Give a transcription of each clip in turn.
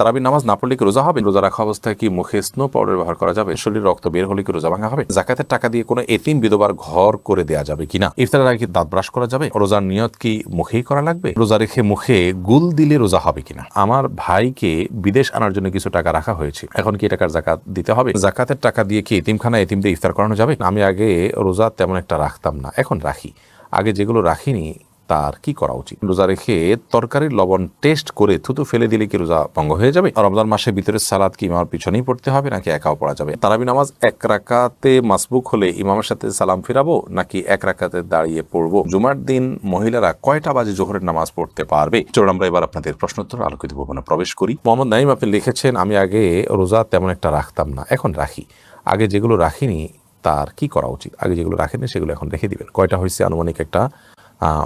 তারাবির নামাজ না পড়লে কি রোজা হবে? রোজা রাখা অবস্থায় কি মুখে স্নো পাউডার ব্যবহার করা যাবে? শরীরে রক্ত বের হলে কি রোজা ভাঙা হবে? যাকাতের টাকা দিয়ে কোনো এতিম বিধবার ঘর করে দেওয়া যাবে কিনা? ইফতারের আগে কি দাঁত ব্রাশ করা যাবে? রোজার নিয়ত কি মুখেই করা লাগবে? রোজা রেখে মুখে গুল দিলে রোজা হবে কিনা? আমার ভাইকে বিদেশ আনার জন্য কিছু টাকা রাখা হয়েছে, এখন কি টাকার জাকাত দিতে হবে? জাকাতের টাকা দিয়ে কি এতিমখানা এতিমদের ইফতার করানো যাবে? আমি আগে রোজা তেমন একটা রাখতাম না, এখন রাখি। আগে যেগুলো রাখিনি তার কি করা উচিত? রোজা রেখে তরকারির লবণ টেস্ট করে থুতু ফেলে দিলে কি রোজা ভঙ্গ হয়ে যাবে? রমজান মাসে ভিতরের সালাদ কি ইমামের পিছনেই পড়তে হবে নাকি একাও পড়া যাবে? তারাবি নামাজ এক রাকাতে মাসবুক হলে ইমামের সাথে সালাম ফিরাবো নাকি এক রাকাতে দাঁড়িয়ে পড়বো? জুমার দিন মহিলারা কয়টা বাজে জোহরের নামাজ পড়তে পারবে? চলুন আমরা এবার আপনাদের প্রশ্নোত্তর আলোকিত ভবনে প্রবেশ করি। মোহাম্মদ নাইম আপনি লিখেছেন, আমি আগে রোজা তেমন একটা রাখতাম না, এখন রাখি। আগে যেগুলো রাখিনি তার কি করা উচিত? আগে যেগুলো রাখেনি সেগুলো এখন রেখে দিবেন। কয়টা হয়েছে আনুমানিক একটা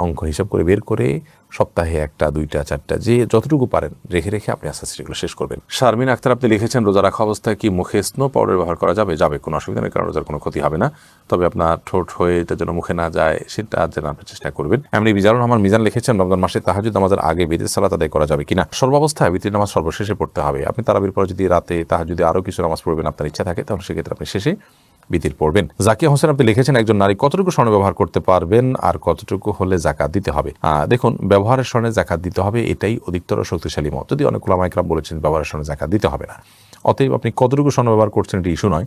অঙ্ক হিসাব করে বের করে সপ্তাহে একটা, দুইটা, চারটা, যে যতটুকু পারেন রেখে রেখে আপনি আস্তে আস্তে সেগুলো শেষ করবেন। শারমিন আক্তার আপনি লিখেছেন, রোজা রাখা অবস্থায় কি মুখে স্নো পাউডার ব্যবহার করা যাবে? যাবে, কোনো অসুবিধা নেই, কারণ রোজার কোনো ক্ষতি হবে না। তবে আপনার ঠোঁট হয়ে এটা যেন মুখে না যায় সেটা যেন আপনি চেষ্টা করবেন। এমনি মিজানুর রহমান মিজান লিখেছেন, রমজান মাসে তাহাজ্জুদ নামাজের আগে বিতির সালাত আদায় করা যাবে কিনা? সর্বাবস্থায় বিতির নামাজ সর্বশেষে পড়তে হবে। আপনি তারাবির পরে যদি রাতে তাহাজ্জুদে আরও কিছু নামাজ পড়বেন আপনার ইচ্ছা থাকে, তাহলে সেক্ষেত্রে আপনি শেষে বিতির পড়বেন। জাকিয়া হোসেন আপনি লিখেছেন, একজন নারী কতটুকু স্বর্ণ ব্যবহার করতে পারবেন আর কতটুকু হলে জাকাত দিতে হবে? দেখুন, ব্যবহারের স্বর্ণে জাকাত দিতে হবে, এটাই অধিকতর শক্তিশালী মত। যদি অনেক উলামা ইকরাম বলেছেন ব্যবহারের স্বর্ণে জাকাত দিতে হবে না। অতএব আপনি কতটুকু স্বর্ণ ব্যবহার করছেন এটি ইস্যু নয়।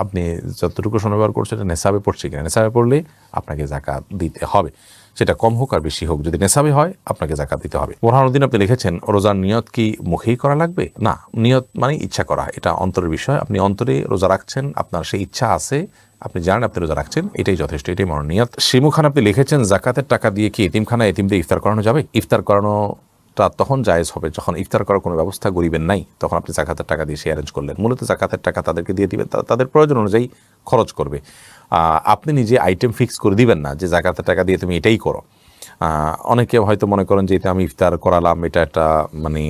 আপনি যতটুকু স্বর্ণ ব্যবহার করছেন এটা নেশাবে পড়ছে কিনা, নেশাবে পড়লে আপনাকে জাকাত দিতে হবে, সেটা কম হোক আর বেশি হোক। যদি নেশাবে হয় আপনাকে জাকাত দিতে হবে। বোরহানুদ্দিন আপনি লিখেছেন, রোজার নিয়ত কি মুখেই করা লাগবে? না, নিয়ত মানে ইচ্ছা করা, এটা অন্তরের বিষয়। আপনি অন্তরে রোজা রাখছেন, আপনার সেই ইচ্ছা আছে, আপনি জানেন আপনি রোজা রাখছেন, এটাই যথেষ্ট, এটাই মনোনিয়ত। শিমু খান আপনি লিখেছেন, জাকাতের টাকা দিয়ে কি এতিমখানা এতিমদের ইফতার করানো যাবে? ইফতার করানোটা তখন জায়েজ হবে যখন ইফতার করার কোনো ব্যবস্থা গরিবের নাই, তখন আপনি জাকাতের টাকা দিয়ে সে অ্যারেঞ্জ করলেন। মূলত জাকাতের টাকা তাদেরকে দিয়ে দিবেন, তাদের প্রয়োজন অনুযায়ী খরচ করবে। আপনি নিজে আইটেম ফিক্স করে দিবেন না যে জাকাতের টাকা দিয়ে তুমি এটাই করো। অনেকে হয়তো মনে করেন যে এটা আমি ইফতার করালাম, এটা একটা মানে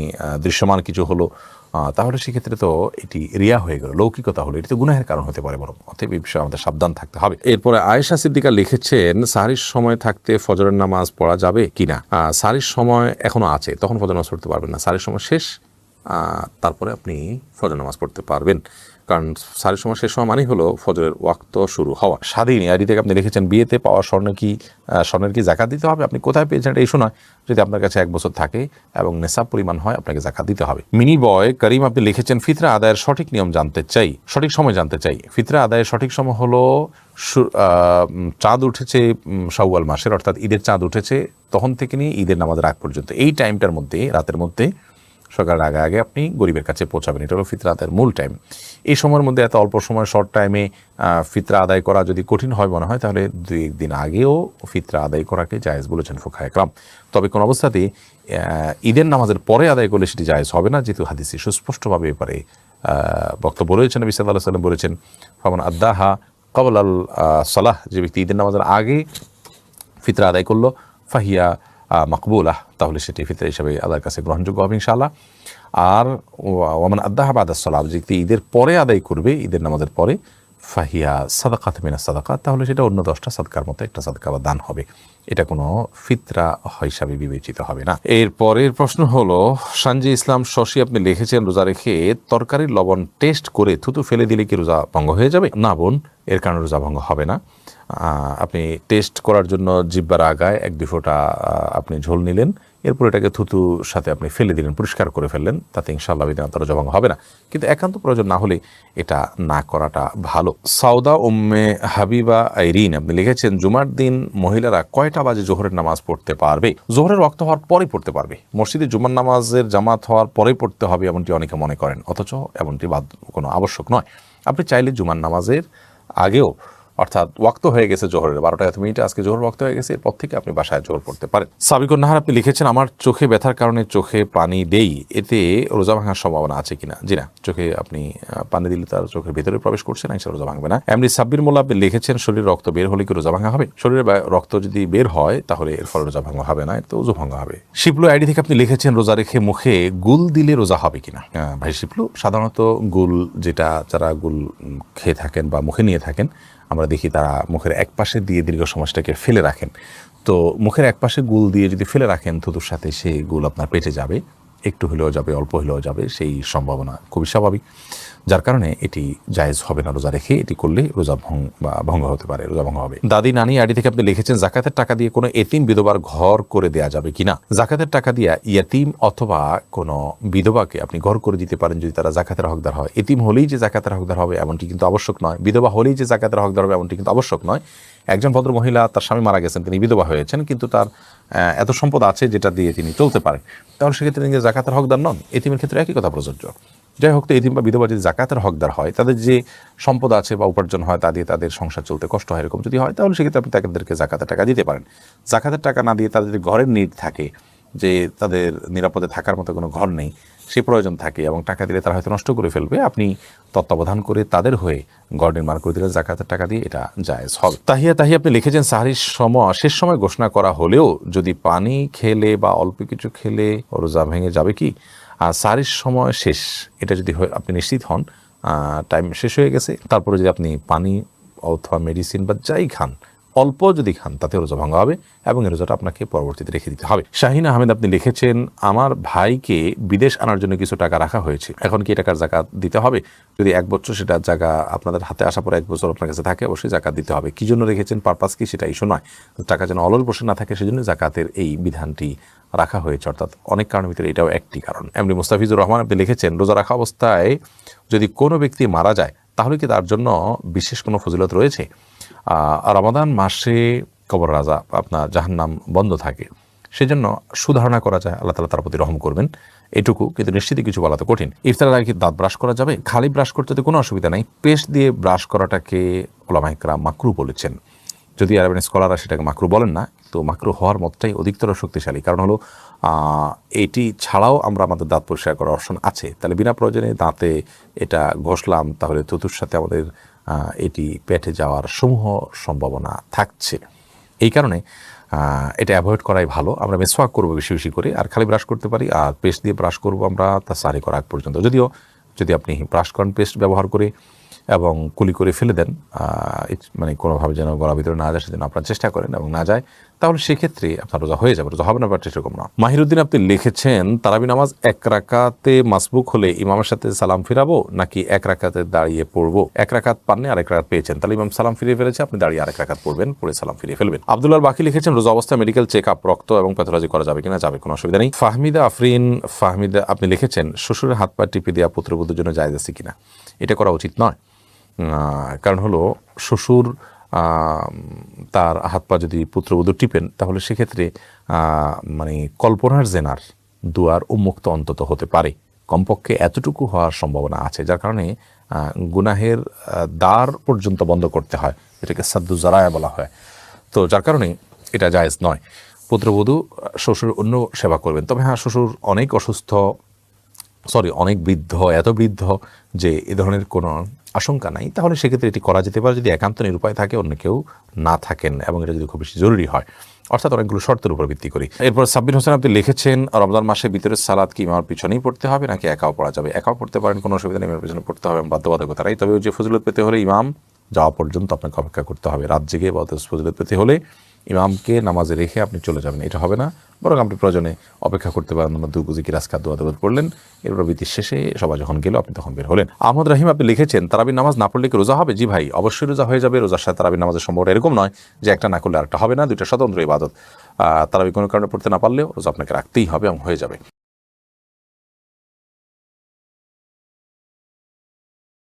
দৃশ্যমান কিছু হলো, তাহলে সেক্ষেত্রে তো এটি রিয়া হয়ে গেল, লৌকিকতা হলো, এটি তো গুনাহের কারণ হতে পারে বরং। অতএব এই বিষয়ে আমাদের সাবধান থাকতে হবে। এরপরে আয়েশা সিদ্দিকা লিখেছেন, সাহরির সময় থাকতে ফজরের নামাজ পড়া যাবে কিনা? সাহরির সময় এখনো আছে, তখন ফজর নামাজ পড়তে পারবেন না। সাহরির সময় শেষ, তারপরে আপনি ফজর নামাজ পড়তে পারবেন, কারণ সাহরির সময় শেষ হওয়া মানেই হলো ফজরের ওয়াক্ত শুরু হওয়া। স্বাধীন আইডি থেকে আপনি লিখেছেন, বিয়েতে পাওয়া স্বর্ণের কি জাকাত দিতে হবে? আপনি কোথায় পেয়েছেন এটা ইস্যু নয়, যদি আপনার কাছে 1 বছর থাকে এবং নেশাব পরিমাণ হয় আপনাকে জাকাত দিতে হবে। মিনি বয় করিম আপনি লিখেছেন, ফিতরা আদায়ের সঠিক নিয়ম জানতে চাই, সঠিক সময় জানতে চাই। ফিতরা আদায়ের সঠিক সময় হলো চাঁদ উঠেছে শাওয়াল মাসের, অর্থাৎ ঈদের চাঁদ উঠেছে তখন থেকে নিয়ে ঈদের নামাজের আগ পর্যন্ত, এই টাইমটার মধ্যে, রাতের মধ্যে, সকালের আগে আগে আপনি গরিবের কাছে পৌঁছাবেন। এটা হলো ফিতরা আদায়ের মূল টাইম। এই সময়ের মধ্যে এত অল্প সময়, শর্ট টাইমে ফিতরা আদায় করা যদি কঠিন হয় মনে হয়, তাহলে 2-1 দিন আগেও ফিতরা আদায় করাকে জায়েজ বলেছেন ফুকাহায়ে একরাম। তবে কোন অবস্থাতেই ঈদের নামাজের পরে আদায় করলে সেটি জায়েজ হবে না, যেহেতু হাদিসে সুস্পষ্টভাবে এবারে বক্তব্য রয়েছেন। নবী সাল্লাল্লাহু আলাইহি ওয়াসাল্লাম বলেছেন, ফামান আদ্দাহা ক্বাবলা আল সালাহ, যে ব্যক্তি ঈদের নামাজের আগে ফিতরা আদায় করলো, ফাহিয়া মাকবুলাহ, তাহলে সেটি ফিতরা হিসাবে আল্লাহর কাছে গ্রহণযোগ্য হবে ইনশাআল্লাহ। আর ওয়ামান আদ্দাহা বাদাস সালাহ, যে ব্যক্তি ঈদের পরে আদায় করবে, ঈদের নামাজের পরে, ফাহিয়া সাদাকাত মিনাস সাদাকাত, তাহলে সেটা অন্য 10টা সাদকার মতো একটা সাদকা বা দান হবে, এটা কোনো ফিতরা হিসাবে বিবেচিত হবে না। এর পরের প্রশ্ন হলো, সানজি ইসলাম শশী আপনি লিখেছেন, রোজা রেখে তরকারির লবণ টেস্ট করে থুতু ফেলে দিলে কি রোজা ভঙ্গ হয়ে যাবে? না বোন, এর কারণে রোজা ভঙ্গ হবে না। আপনি টেস্ট করার জন্য জিহ্বার আগায় 1-2 ফোঁটা আপনি ঝোল নিলেন, এরপর এটাকে থুতুর সাথে আপনি ফেলে দিলেন, পরিষ্কার করে ফেললেন, তাতে ইনশাআল্লাহ বিধানত রোজা ভঙ্গ হবে না। কিন্তু একান্ত প্রয়োজন না হলে এটা না করাটা ভালো। সাউদা উম্মে হাবিবা আইরিন আপনি লিখেছেন, জুমার দিন মহিলারা কয়টা বাজে জোহরের নামাজ পড়তে পারবে? জোহরের ওয়াক্ত হওয়ার পরে পড়তে পারবে। মসজিদে জুমার নামাজের জামাত হওয়ার পরে পড়তে হবে এমনটি অনেকে মনে করেন, অথচ এমনটি কোনো আবশ্যক নয়। আপনি চাইলে জুমার নামাজের আগেও, অর্থাৎ ওয়াক্ত হয়ে গেছে জোহরের 12টা আজকে জোহর ওয়াক্ত হয়ে গেছে, এরপর থেকে আপনি বাসায় জোহর পড়তে পারেন। সাবিকুন নাহার আপনি লিখেছেন, আমার চোখে ব্যথার কারণে চোখে পানি দেই, এতে রোজা ভাঙার সম্ভাবনা আছে কিনা? জি না, চোখে আপনি পানি দিলে তার চোখের ভিতরে প্রবেশ করছে না, রোজা ভাঙবে না। এমনি সাব্বির মোল্লা আপনি লিখেছেন, শরীরে রক্ত বের হলে কি রোজা ভাঙা হবে? শরীরে রক্ত যদি বের হয় তাহলে এর ফলে রোজা ভাঙা হবে না, তো ওযু ভাঙা হবে। শিপলু আইডি থেকে আপনি লিখেছেন, রোজা রেখে মুখে গুল দিলে রোজা হবে কিনা? ভাই শিপলু, সাধারণত গুল, যেটা যারা গুল খেয়ে থাকেন বা মুখে নিয়ে থাকেন, আমরা দেখি তারা মুখের এক পাশে দিয়ে দীর্ঘ সময়টাকে ফেলে রাখেন। তো মুখের এক পাশে গুল দিয়ে যদি ফেলে রাখেন থুতুর সাথে, সেই গুল আপনার পেটে যাবে, একটু হলেও যাবে, অল্প হলেও যাবে, সেই সম্ভাবনা খুবই স্বাভাবিক, যার কারণে এটি জায়েজ হবে না। রোজা রেখে এটি করলে রোজা ভঙ্গ হতে পারে, রোজা ভঙ্গ হবে। দাদি নানি আইডি থেকে আপনি লিখেছেন, জাকাতের টাকা দিয়ে কোনো এতিম বিধবার ঘর করে দেওয়া যাবে কিনা। জাকাতের টাকা দিয়ে ইয়াতিম অথবা কোনো বিধবাকে আপনি ঘর করে দিতে পারেন যদি তারা জাকাতের হকদার হয়। এতিম হলেই যে জাকাতের হকদার হবে এমনটি কিন্তু আবশ্যক নয়, বিধবা হলেই যে জাকাতের হকদার হবে এমনটি কিন্তু আবশ্যক নয়। একজন ভদ্র মহিলা, তার স্বামী মারা গেছেন, তিনি বিধবা হয়েছেন, কিন্তু তার এত সম্পদ আছে যেটা দিয়ে তিনি চলতে পারেন, তাহলে সেক্ষেত্রে তিনি জাকাতের হকদার নন। এতিমের ক্ষেত্রে একই কথা প্রযোজ্য। যাই হোক, তো এতিম বা বিধবা যদি জাকাতের হকদার হয়, তাদের যে সম্পদ আছে বা উপার্জন হয় তা দিয়ে তাদের সংসার চলতে কষ্ট হয়, এরকম যদি হয়, তাহলে সেক্ষেত্রে আপনি তাদেরকে জাকাতের টাকা দিতে পারেন। জাকাতের টাকা না দিয়ে তাদের ঘরের নিড থাকে, যে তাদের নিরাপদে থাকার মতো কোনো ঘর নেই, সে প্রয়োজন থাকে এবং টাকা দিলে তারা হয়তো নষ্ট করে ফেলবে, আপনি তত্ত্বাবধান করে তাদের হয়ে ঘর নির্মাণ করে দিলে জাকাতের টাকা দিয়ে এটা জায়েজ হবে। তাহিয়া আপনি লিখেছেন, সাহরির সময় শেষ সময় ঘোষণা করা হলেও যদি পানি খেলে বা অল্প কিছু খেলে রোজা ভেঙে যাবে কি? আর সাহরির সময় শেষ, এটা যদি আপনি নিশ্চিত হন টাইম শেষ হয়ে গেছে, তারপরে যদি আপনি পানি অথবা মেডিসিন বা যাই খান, অল্প যদি খান, তাতে রোজা ভাঙা হবে এবং এই রোজাটা আপনাকে পরবর্তীতে রেখে দিতে হবে। শাহিন আহমেদ আপনি লিখেছেন, আমার ভাইকে বিদেশ আনার জন্য কিছু টাকা রাখা হয়েছে, এখন কি টাকার জাকাত দিতে হবে? যদি 1 বছর সেটা জায়গা আপনাদের হাতে আসার পর 1 বছর আপনার কাছে থাকে, অবশ্যই জাকাত দিতে হবে। কি জন্য রেখেছেন, পারপাস কি, সেটা ইস্যু নয়। টাকা যেন অলল বসে না থাকে, সেজন্য জাকাতের এই বিধানটি রাখা হয়েছে, অর্থাৎ অনেক কারণের ভিতরে এটাও একটি কারণ। এমনি মুস্তাফিজুর রহমান আপনি লিখেছেন, রোজা রাখা অবস্থায় যদি কোনো ব্যক্তি মারা যায়, তাহলে কি তার জন্য বিশেষ কোনো ফজিলত রয়েছে? রমাদান মাসে কবর রাজা আপনার জাহান্নাম বন্ধ থাকে, সেজন্য সুধারণা করা যায়, আল্লাহ তাআলা তার প্রতি রহম করবেন, এটুকু। কিন্তু নিশ্চিতই কিছু বলা তো কঠিন। ইফতারের আগে কি দাঁত ব্রাশ করা যাবে? খালি ব্রাশ করতে তো কোনো অসুবিধা নেই, পেস্ট দিয়ে ব্রাশ করাটাকে উলামায়ে কেরাম মাকরু বলেছেন। যদি আরবেন স্কলাররা সেটাকে মাকরু বলেন না, তো মাকরু হওয়ার মতটাই অধিকতর শক্তিশালী। কারণ হলো এটি ছাড়াও আমরা আমাদের দাঁত পরিষ্কার করার অপশন আছে, তাহলে বিনা প্রয়োজনে দাঁতে এটা ঘষলাম, তাহলে থুতুর সাথে আমাদের এটি পেটে যাওয়ার সমূহ সম্ভাবনা থাকছে। এই কারণে এটা অ্যাভয়েড করাই ভালো। আমরা মেসওয়াক করবো বেশি বেশি করে, আর খালি ব্রাশ করতে পারি, আর পেস্ট দিয়ে ব্রাশ করবো আমরা তা সারি করা আগ পর্যন্ত। যদিও যদি আপনি ব্রাশ করেন পেস্ট ব্যবহার করে এবং কুলি করে ফেলে দেন, মানে কোনোভাবে যেন গলার ভিতরে না যায় সেজন্য আপনার চেষ্টা করেন এবং না যায়, তাহলে সেক্ষেত্রে আপনার রোজা হয়ে যাবে, রোজা হবে না ব্যাপারটা সেরকম না। মাহিরুদ্দিন আপনি লিখেছেন, তারাবি নামাজ 1 রাকাতে মাসবুক হলে ইমামের সাথে সালাম ফিরাবো নাকি 1 রাকাতে দাঁড়িয়ে পড়বো? 1 রাকাত পাননি, আর 1 রাকাত পেয়েছেন, তাহলে ইমাম সালাম ফিরিয়ে ফেলেছে, আপনি দাঁড়িয়ে 1 রাকাত পড়বেন, পড়ে সালাম ফিরিয়ে ফেলবেন। আব্দুল্লাহ বাকি লিখেছেন, রোজা অবস্থায় মেডিকেল চেক আপ, রক্ত এবং প্যাথোলজি করা যাবে কিনা? যাবে, কোনো অসুবিধা নেই। ফাহমিদা আপনি লিখেছেন, শ্বশুরের হাত পা টিপে দেওয়া পুত্রবধূর জন্য জায়েজ আছে কিনা? এটা করা উচিত নয়। কারণ হলো, শ্বশুর তার হাত পা যদি পুত্রবধূ টিপেন, তাহলে সেক্ষেত্রে মানে কল্পনার জেনার দুয়ার উন্মুক্ত অন্তত হতে পারে, কমপক্ষে এতটুকু হওয়ার সম্ভাবনা আছে, যার কারণে গুনাহের দ্বার পর্যন্ত বন্ধ করতে হয়, এটাকে সাদ্দু জারায়া বলা হয়। তো যার কারণে এটা জায়েজ নয়। পুত্রবধূ শ্বশুর অন্য সেবা করবেন, তবে হ্যাঁ, শ্বশুর অনেক অনেক বৃদ্ধ, এত বৃদ্ধ যে এ ধরনের কোনো আশঙ্কা নাই, তাহলে সেক্ষেত্রে এটি করা যেতে পারে, যদি একান্ত নিরুপায় থাকে, অন্য কেউ না থাকেন, এবং এটা যদি খুব বেশি জরুরি হয়, অর্থাৎ অনেকগুলো শর্তের উপর ভিত্তি করি। এরপর সাব্বির হোসেন আপনি লিখেছেন, রমজান মাসের ভিতরে সালাদ কি ইমামের পিছনেই পড়তে হবে নাকি একাও পড়া যাবে? একাও পড়তে পারেন, কোনো অসুবিধা নেই, ইমামের পিছনে পড়তে হবে বাধ্যবাধকতা নাই। তবে ওই যে ফজিলত পেতে হলে ইমাম যাওয়া পর্যন্ত আপনাকে অপেক্ষা করতে হবে। রাত জেগে বা ফজিলত পেতে হলে ইমামকে নামাজে রেখে আপনি চলে যাবেন, এটা হবে না, বরং আপনি প্রয়োজনে অপেক্ষা করতে পারেন, দুগুজি কি রাজকাত দোয়া পড়লেন, এরপর বিতির শেষে সবাই যখন গেল আপনি তখন বের হলেন। আহমদ রাহিম আপনি লিখেছেন, তারাবির নামাজ না পড়লে কি রোজা হবে? জি ভাই, অবশ্যই রোজা হয়ে যাবে। রোজার সাথে তারাবির নামাজের সম্পর্ক এরকম নয় যে একটা না করলে আরেকটা হবে না, দুইটা স্বতন্ত্র ইবাদত। তারাবি কোনো কারণে পড়তে না পারলেও রোজা আপনাকে রাখতেই হবে এবং হয়ে যাবে।